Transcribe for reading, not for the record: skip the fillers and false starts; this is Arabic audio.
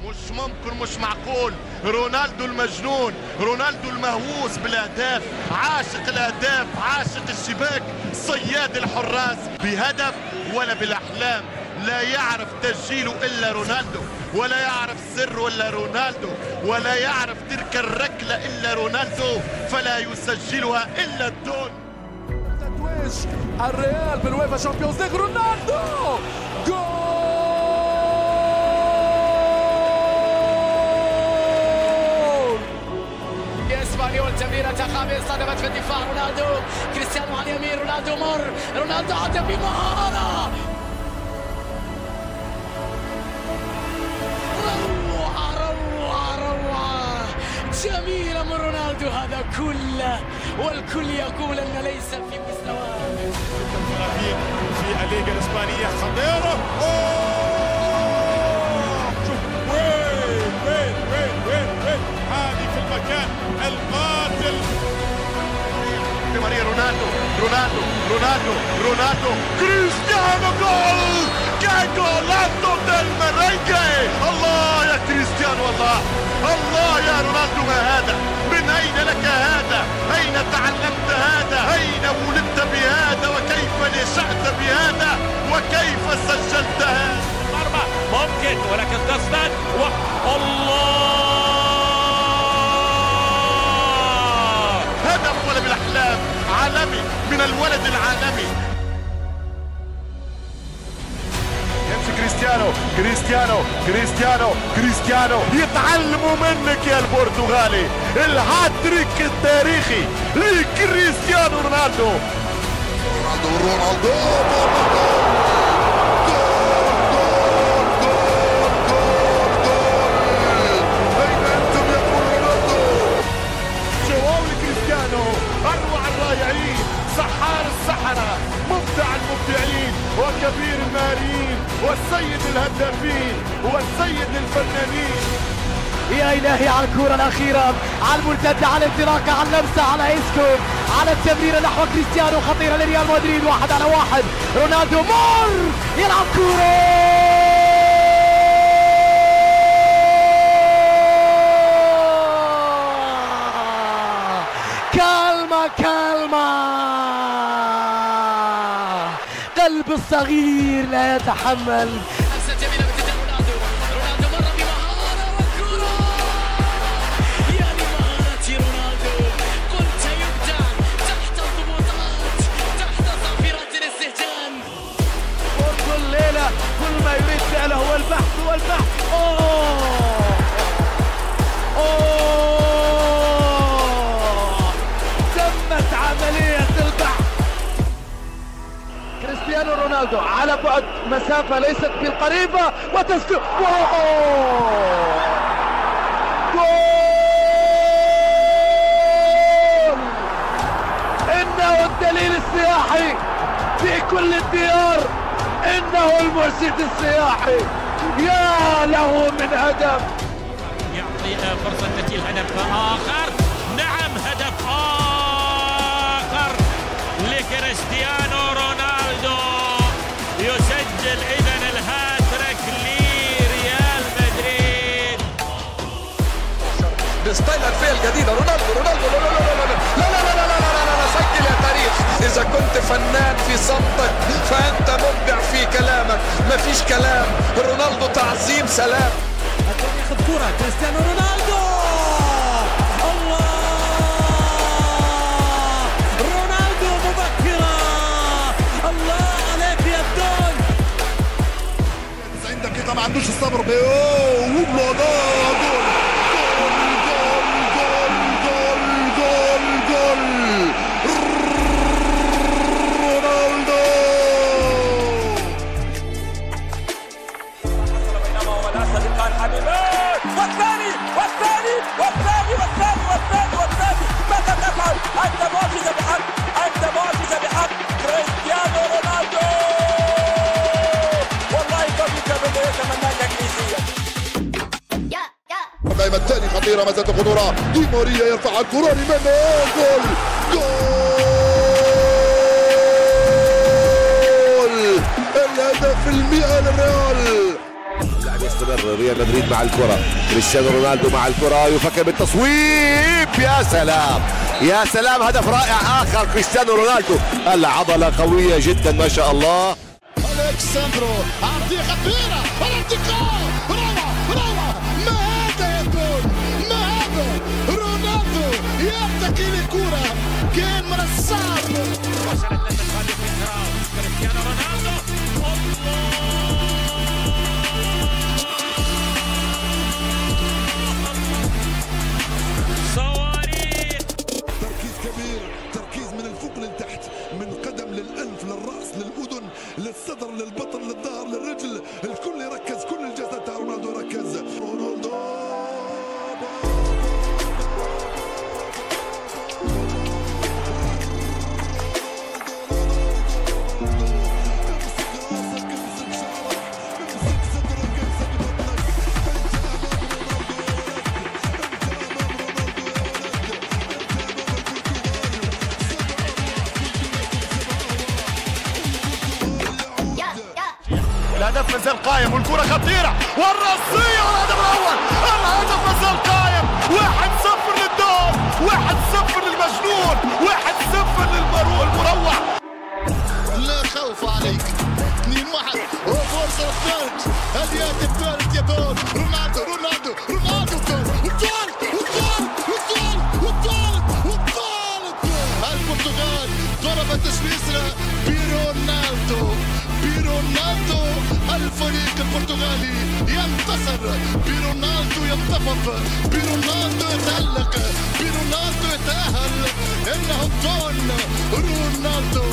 مش ممكن، مش معقول. رونالدو المجنون، رونالدو المهووس بالاهداف، عاشق الاهداف، عاشق الشباك، صياد الحراس، بهدف ولا بالاحلام. لا يعرف تسجيله الا رونالدو، ولا يعرف سره الا رونالدو، ولا يعرف تلك الركله الا رونالدو، فلا يسجلها الا الدون. الريال بالويفا شامبيونز ليج، رونالدو جول! اسبانيول تمريرة خامس صدمت في الدفاع، رونالدو، كريستيانو على اليمين، رونالدو مر، رونالدو عدى بمهارة، روعة جميلة من رونالدو، هذا كله والكل يقول أن ليس في مستواه. في الليغا الإسبانية خطيرة، شوف وين هذه في المكان القاتل. دي ماريا، رونالدو كريستيانو، جول! كان جولاتو ديل ميرينجي. الله يا كريستيانو، الله يا رونالدو، ما هذا؟ من أين لك هذا؟ أين تعلمت هذا؟ أين ولدت بهذا؟ وكيف نشأت بهذا؟ وكيف سجلت هذا؟ ضربة ممكن ولكن تصدد الله! هدف ولا بالأحلام، عالمي من الولد العالمي. كريستيانو يتعلموا منك يا البرتغالي. الهاتريك التاريخي لكريستيانو رونالدو. أين أنتم يا رونالدو؟ جواب لكريستيانو، أروع الرائعين، سحار السحرة، مبدع المبدعين، وكبير المارين، والسيد الهدافين، والسيد الفنانين. يا إلهي على الكرة الأخيرة، على المرتدة، على الانطلاقة، على اللمسة، على إسكو، على التمريرة نحو كريستيانو، خطيرة لريال مدريد، 1 على 1. رونالدو مر يلعب كرة، كالما قلب الصغير لا يتحمل. كل ما يريد فعله هو البحث. تمت عملية البحث. كريستيانو رونالدو على بعد مسافة ليست بالقريبة، وتسجيل جول! إنه الدليل السياحي في كل الديار، إنه المرشد السياحي. يا له من هدف، يعطي فرصة تسجيل هدف آخر. نعم، هدف آخر لكريستيانو رونالدو، يسجل إذن الهاتريك لريال مدريد بستايل الفئة الجديدة. رونالدو لا سجل يا تاريخ. إذا كنت فنان في صمتك فأنت مبدع في كلامك، مفيش كلام. رونالدو تعظيم، سلام. ياخذ كرة كريستيانو رونالدو، الله! رونالدو مبكرة، الله عليك يا الدون. 90 دقيقة ما عندوش الصبر. جول! والثاني ماذا تفعل؟ أنت معجزة بحق، كريستيانو رونالدو، والله طبيعي بدأ يتمنى الإنجليزية. القائمة الثاني خطيرة، ما زالت خطورة. دي ماريا يرفع الكرة لمن جول! الهدف 100 للريال. اللاعب يستمر ريال مدريد مع الكرة، كريستيانو رونالدو مع الكرة يفكر بالتصويب. يا سلام يا سلام، هدف رائع آخر كريستيانو رونالدو. العضلة قوية جدا ما شاء الله. الكساندرو عرضية خطيرة، الارتقاء روعة. ما هذا يا جول، ما هذا؟ رونالدو يرتقي للكرة، كان من الصعب. وصلت للتقدم كريستيانو رونالدو. صواريخ. تركيز كبير، تركيز من الفوق للتحت، من القدم للأنف للرأس للأذن للصدر للبطن للظهر للرجل، الكل يركز، كل الجسد تاع رونالدو يركز. رونالدو الهدف مازال قايم والكرة خطيرة والرأسية والهدف الأول. الهدف مازال قايم. 1-0 للدور، 1-0 للمجنون، 1-0 المروع. لا خوف عليك. 2-1 وفرصة الثالث. هل يأتي الثالث يا جول؟ رونالدو جول والثالث. البرتغال ضربت سويسرا برونالدو. الفريق البرتغالي ينتصر، برونالدو ينتفض، برونالدو يتألق، برونالدو يتأهل. إنه جول رونالدو.